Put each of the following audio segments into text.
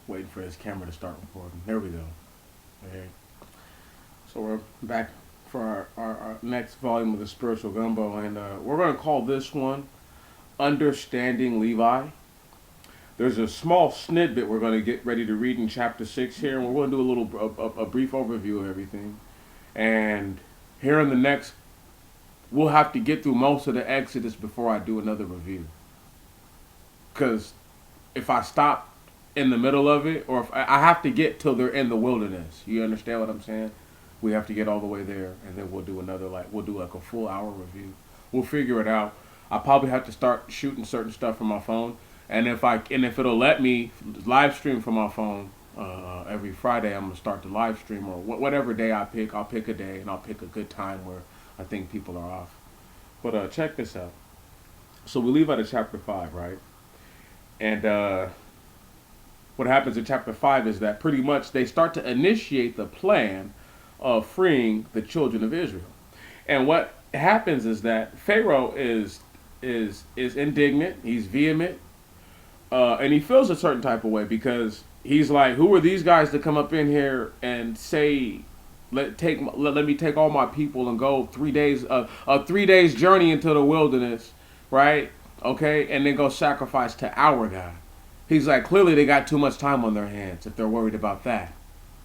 Waiting for his camera to start recording. There we go. Okay. So we're back for our next volume of the Spiritual Gumbo, and we're going to call this one Understanding Levi. There's a small snippet we're going to get ready to read in chapter 6 here, and we're going to do a brief overview of everything. And here in the next, we'll have to get through most of the Exodus before I do another review. Because if I stop in the middle of it, or if I have to get till they're in the wilderness. You understand what I'm saying? We have to get all the way there, and then we'll do like a full hour review. We'll figure it out. I probably have to start shooting certain stuff from my phone, and if it'll let me live stream from my phone every Friday, I'm gonna start the live stream, or whatever day I pick. I'll pick a day, and I'll pick a good time where I think people are off. But check this out. So we leave out of chapter 5, right? And what happens in chapter 5 is that pretty much they start to initiate the plan of freeing the children of Israel. And what happens is that Pharaoh is indignant, he's vehement, and he feels a certain type of way because he's like, who are these guys to come up in here and say, let me take all my people and go 3 days, a 3 days journey into the wilderness, right? Okay, and then go sacrifice to our God. He's like, clearly they got too much time on their hands if they're worried about that.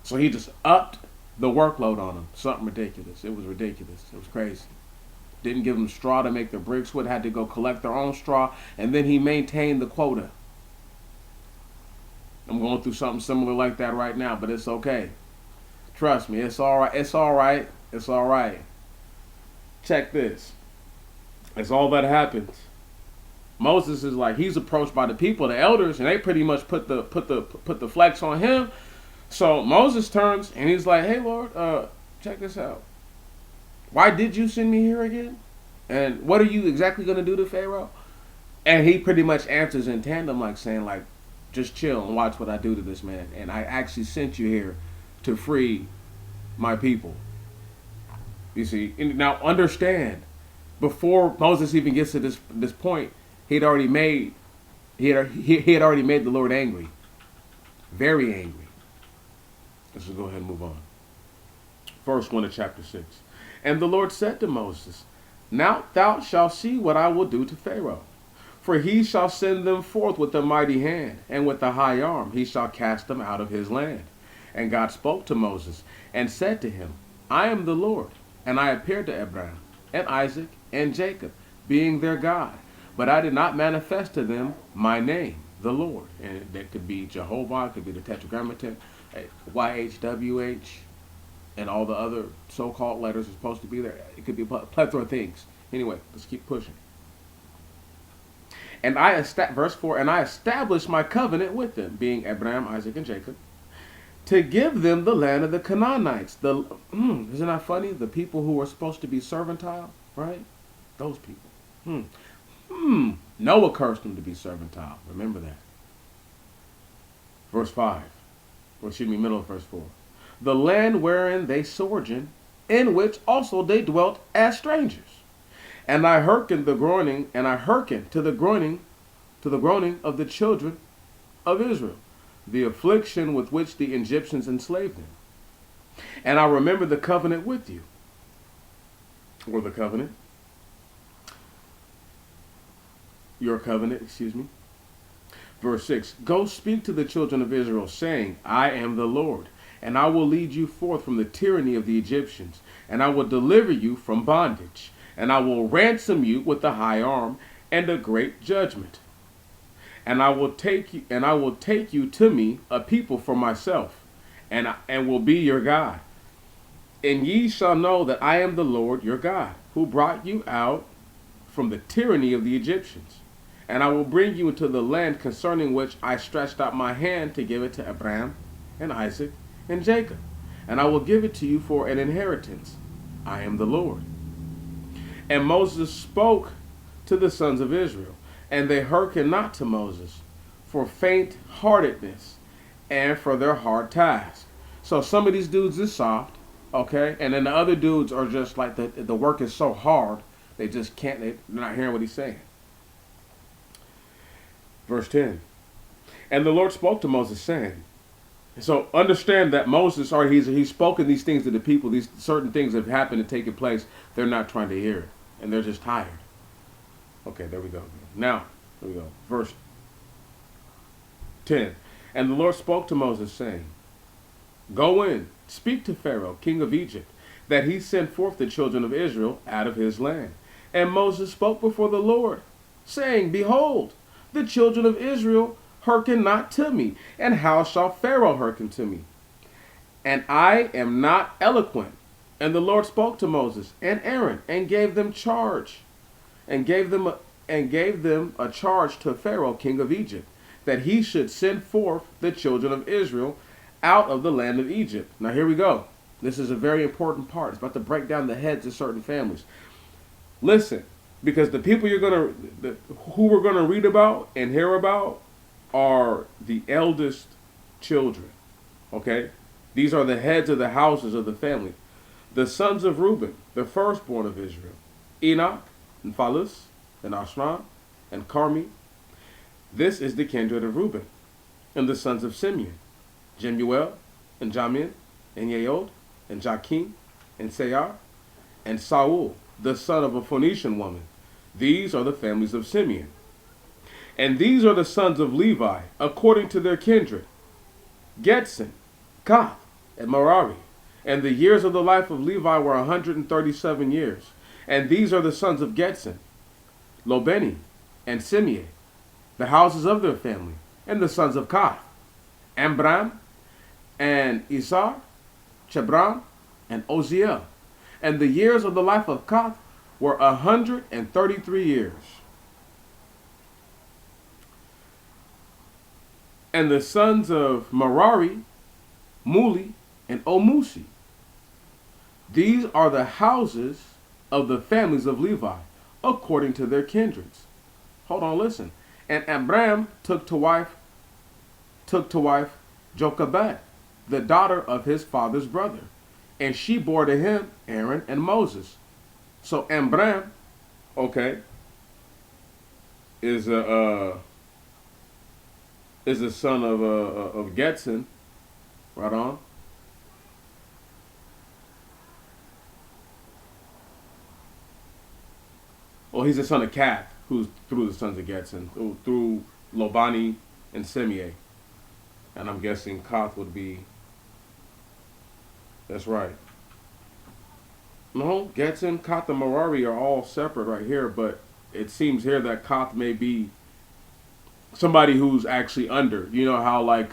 So he just upped the workload on them. Something ridiculous. It was ridiculous. It was crazy. Didn't give them straw to make their bricks with. Had to go collect their own straw. And then he maintained the quota. I'm going through something similar like that right now, but it's okay. Trust me, it's all right. It's all right. It's all right. Check this. It's all that happens. Moses is like, he's approached by the people, the elders, and they pretty much put the flex on him. So Moses turns and he's like, hey Lord, check this out. Why did you send me here again? And what are you exactly going to do to Pharaoh? And he pretty much answers in tandem, like saying, like, just chill and watch what I do to this man. And I actually sent you here to free my people. You see, and now understand, before Moses even gets to this point, he had already made the Lord angry, very angry. Let's just go ahead and move on. Verse 1 of chapter 6. And the Lord said to Moses, now thou shalt see what I will do to Pharaoh. For he shall send them forth with a mighty hand, and with a high arm he shall cast them out of his land. And God spoke to Moses, and said to him, I am the Lord, and I appeared to Abraham, and Isaac, and Jacob, being their God. But I did not manifest to them my name, the Lord. And that could be Jehovah, it could be the Tetragrammaton, YHWH, and all the other so-called letters are supposed to be there. It could be a plethora of things. Anyway, let's keep pushing. And verse 4, and I established my covenant with them, being Abraham, Isaac, and Jacob, to give them the land of the Canaanites. Isn't that funny? The people who were supposed to be servile, right? Those people. Noah cursed them to be servile. Remember that. Verse 5. Or excuse me, middle of verse 4. The land wherein they sojourned, in which also they dwelt as strangers. And I hearkened to the groaning of the children of Israel, the affliction with which the Egyptians enslaved them. And I remember the covenant with you. Or the covenant. Your covenant, excuse me. Verse 6. Go speak to the children of Israel, saying, I am the Lord, and I will lead you forth from the tyranny of the Egyptians, and I will deliver you from bondage, and I will ransom you with a high arm and a great judgment. And I will take you to me a people for myself, and will be your God. And ye shall know that I am the Lord your God, who brought you out from the tyranny of the Egyptians. And I will bring you into the land concerning which I stretched out my hand to give it to Abraham and Isaac and Jacob. And I will give it to you for an inheritance. I am the Lord. And Moses spoke to the sons of Israel, and they hearkened not to Moses for faint-heartedness and for their hard task. So some of these dudes is soft, okay? And then the other dudes are just like, the work is so hard, they just can't, they're not hearing what he's saying. Verse 10. And the Lord spoke to Moses, saying, so understand that Moses, or he's spoken these things to the people. These certain things have happened and taken place. They're not trying to hear it, and they're just tired. Okay, there we go. Now, here we go. Verse 10. And the Lord spoke to Moses, saying, go in, speak to Pharaoh, king of Egypt, that he send forth the children of Israel out of his land. And Moses spoke before the Lord, saying, behold, the children of Israel hearken not to me, and how shall Pharaoh hearken to me? And I am not eloquent. And the Lord spoke to Moses and Aaron, and gave them charge, and gave them a charge to Pharaoh, king of Egypt, that he should send forth the children of Israel out of the land of Egypt. Now here we go. This is a very important part. It's about to break down the heads of certain families. Listen, because the people who we're gonna read about and hear about are the eldest children. Okay? These are the heads of the houses of the family. The sons of Reuben, the firstborn of Israel, Enoch, and Phalus, and Ashran, and Carmi. This is the kindred of Reuben. And the sons of Simeon, Jemuel, and Jamin, and Yeod, and Jachim, and Seir, and Saul, the son of a Phoenician woman. These are the families of Simeon. And these are the sons of Levi, according to their kindred, Getson, Kath, and Merari. And the years of the life of Levi were 137 years. And these are the sons of Getson, Lobeni, and Simei, the houses of their family. And the sons of Kath, Ambram, and Isar, Chebron, and Oziel. And the years of the life of Kath were 133 years. And the sons of Merari, Muli, and Omusi. These are the houses of the families of Levi, according to their kindreds. Hold on, listen. And Amram took to wife Jochebed, the daughter of his father's brother, and she bore to him Aaron and Moses. So Amram, okay, is a son of Getson, right on. Well, he's the son of Kath, who's through the sons of Getson, through Lobani and Simei. And I'm guessing Kath would be, that's right. No, Getson, Kath, and Merari are all separate right here, but it seems here that Kath may be somebody who's actually under. You know how like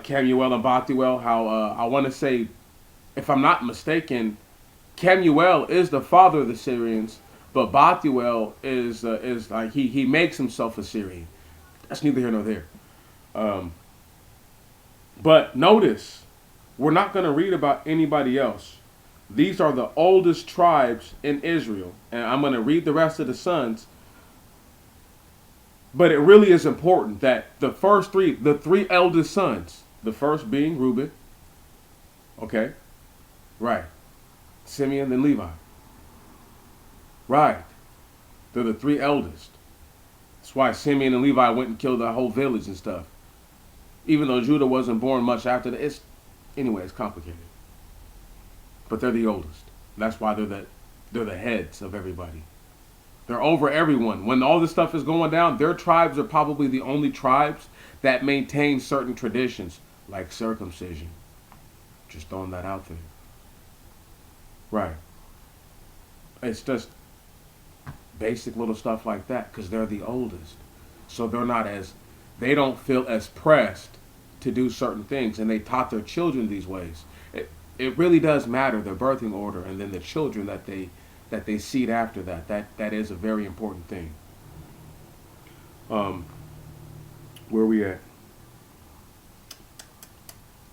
Kemuel and Bethuel, how I want to say, if I'm not mistaken, Kemuel is the father of the Syrians, but Bethuel is like he makes himself a Syrian. That's neither here nor there. But notice, we're not going to read about anybody else. These are the oldest tribes in Israel, and I'm going to read the rest of the sons. But it really is important that the three eldest sons, the first being Reuben, okay, right, Simeon and Levi, right, they're the three eldest. That's why Simeon and Levi went and killed the whole village and stuff. Even though Judah wasn't born much after that, anyway, it's complicated. But they're the oldest. That's why they're the heads of everybody. They're over everyone. When all this stuff is going down, their tribes are probably the only tribes that maintain certain traditions, like circumcision. Just throwing that out there. Right. It's just basic little stuff like that, because they're the oldest. So they don't feel as pressed to do certain things, and they taught their children these ways. It really does matter, the birthing order, and then the children that they seed after that. That is a very important thing. Where are we at?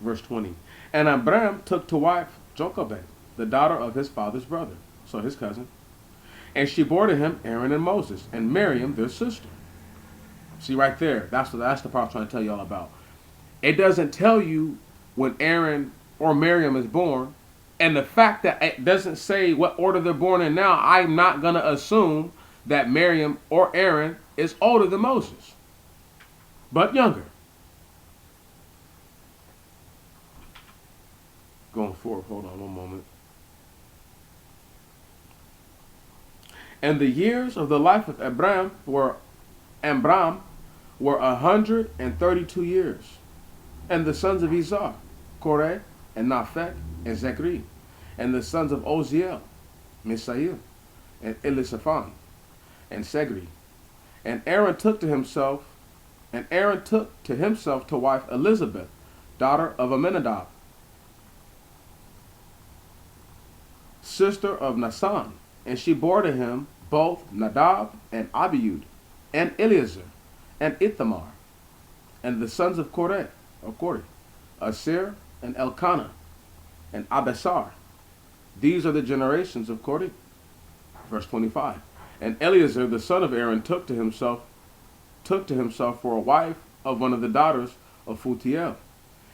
Verse 20. And Abram took to wife Jochebed, the daughter of his father's brother, so his cousin. And she bore to him Aaron and Moses, and Miriam their sister. See right there, that's the part I'm trying to tell you all about. It doesn't tell you when Aaron or Miriam is born, and the fact that it doesn't say what order they're born in now, I'm not going to assume that Miriam or Aaron is older than Moses, but younger. Going forward, hold on one moment. And the years of the life of Abram were 132 years. And the sons of Esau, Koreh, and Naphek, and Zechri, and the sons of Oziel, Misael, and Elisaphan, and Segri. And Aaron took to himself to wife Elizabeth, daughter of Amminadab, sister of Nasan, and she bore to him both Nadab and Abiud, and Eleazar, and Ithamar, and the sons of Koreh, Asir, and Elkanah, and Abasar. These are the generations of Koreh. Verse 25. And Eleazar, the son of Aaron, took to himself for a wife of one of the daughters of Phutiel,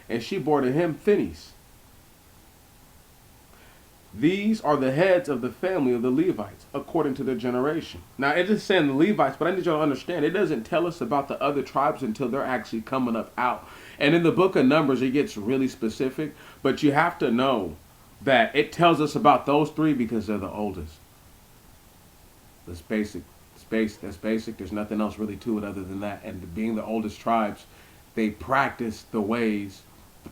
and she bore to him Phinehas. These are the heads of the family of the Levites, according to their generation. Now, it is saying the Levites, but I need you to understand, it doesn't tell us about the other tribes until they're actually coming up out. And in the book of Numbers, it gets really specific, but you have to know that it tells us about those three because they're the oldest. That's basic. That's basic. There's nothing else really to it other than that. And being the oldest tribes, they practice the ways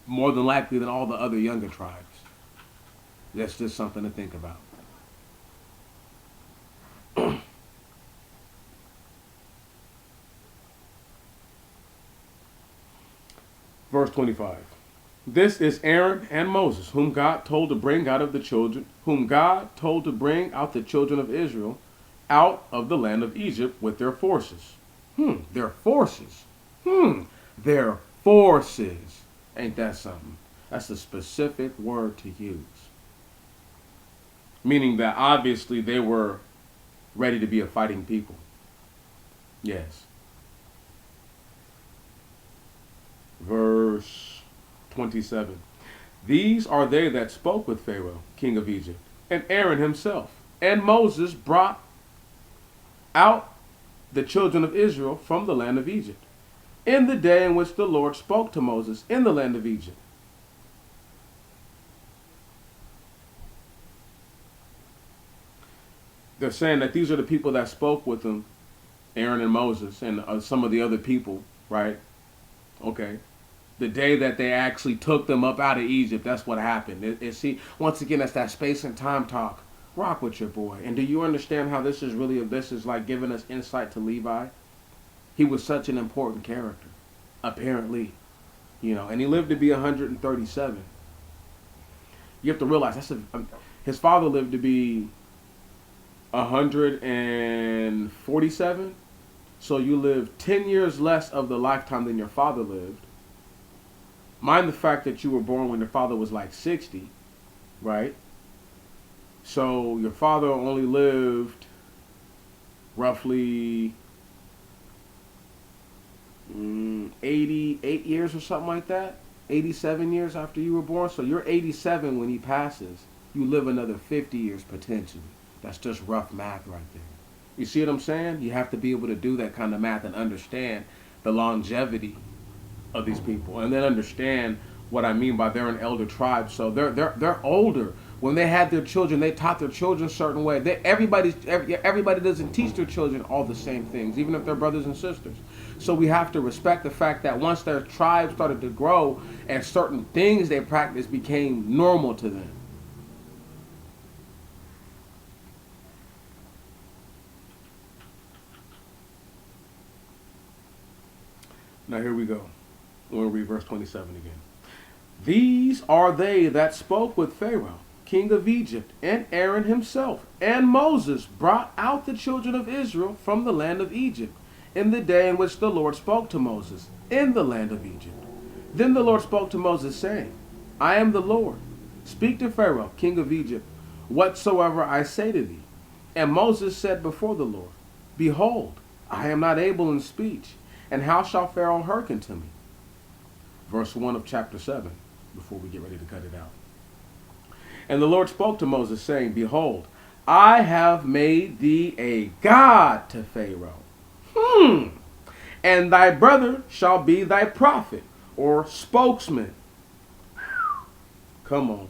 more than likely than all the other younger tribes. That's just something to think about. Verse 25. This is Aaron and Moses, whom God told to bring out the children of Israel out of the land of Egypt with their forces. Their forces. Their forces. Ain't that something? That's a specific word to use. Meaning that obviously they were ready to be a fighting people. Yes. Verse 27. These are they that spoke with Pharaoh, king of Egypt, and Aaron himself. And Moses brought out the children of Israel from the land of Egypt, in the day in which the Lord spoke to Moses in the land of Egypt. They're saying that these are the people that spoke with them, Aaron and Moses, and some of the other people, right? Okay. The day that they actually took them up out of Egypt, that's what happened. See, once again, that's that space and time talk. Rock with your boy. And do you understand how this is like giving us insight to Levi? He was such an important character, apparently, and he lived to be 137. You have to realize his father lived to be 147. So you live 10 years less of the lifetime than your father lived. Mind the fact that you were born when your father was like 60, right? So your father only lived roughly 88 years or something like that. 87 years after you were born. So you're 87 when he passes. You live another 50 years potentially. That's just rough math right there. You see what I'm saying? You have to be able to do that kind of math and understand the longevity of these people, and then understand what I mean by they're an elder tribe. So they're older. When they had their children, they taught their children a certain way. Everybody doesn't teach their children all the same things, even if they're brothers and sisters. So we have to respect the fact that once their tribe started to grow and certain things they practiced became normal to them. Now here we go. We'll read verse 27 again. These are they that spoke with Pharaoh, king of Egypt, and Aaron himself, and Moses brought out the children of Israel from the land of Egypt, in the day in which the Lord spoke to Moses, in the land of Egypt. Then the Lord spoke to Moses, saying, I am the Lord. Speak to Pharaoh, king of Egypt, whatsoever I say to thee. And Moses said before the Lord, Behold, I am not able in speech, and how shall Pharaoh hearken to me? Verse 1 of chapter 7, before we get ready to cut it out. And the Lord spoke to Moses, saying, Behold, I have made thee a god to Pharaoh. And thy brother shall be thy prophet or spokesman. Come on.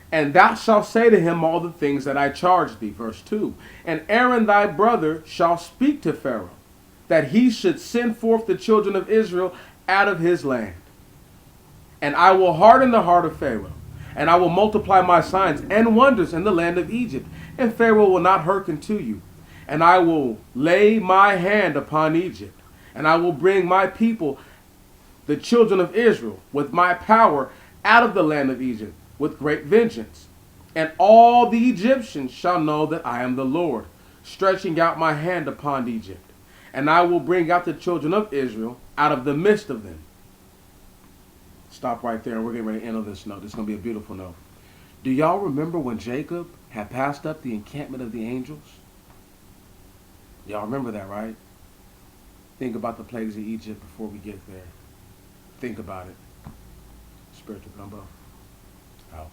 And thou shalt say to him all the things that I charge thee. Verse 2. And Aaron thy brother shall speak to Pharaoh, that he should send forth the children of Israel out of his land. And I will harden the heart of Pharaoh, and I will multiply my signs and wonders in the land of Egypt, and Pharaoh will not hearken to you. And I will lay my hand upon Egypt, and I will bring my people, the children of Israel, with my power out of the land of Egypt, with great vengeance. And all the Egyptians shall know that I am the Lord, stretching out my hand upon Egypt. And I will bring out the children of Israel out of the midst of them. Stop right there, and we're getting ready to end on this note. This is going to be a beautiful note. Do y'all remember when Jacob had passed up the encampment of the angels? Y'all remember that, right? Think about the plagues of Egypt before we get there. Think about it. Spiritual Gumbo. Out.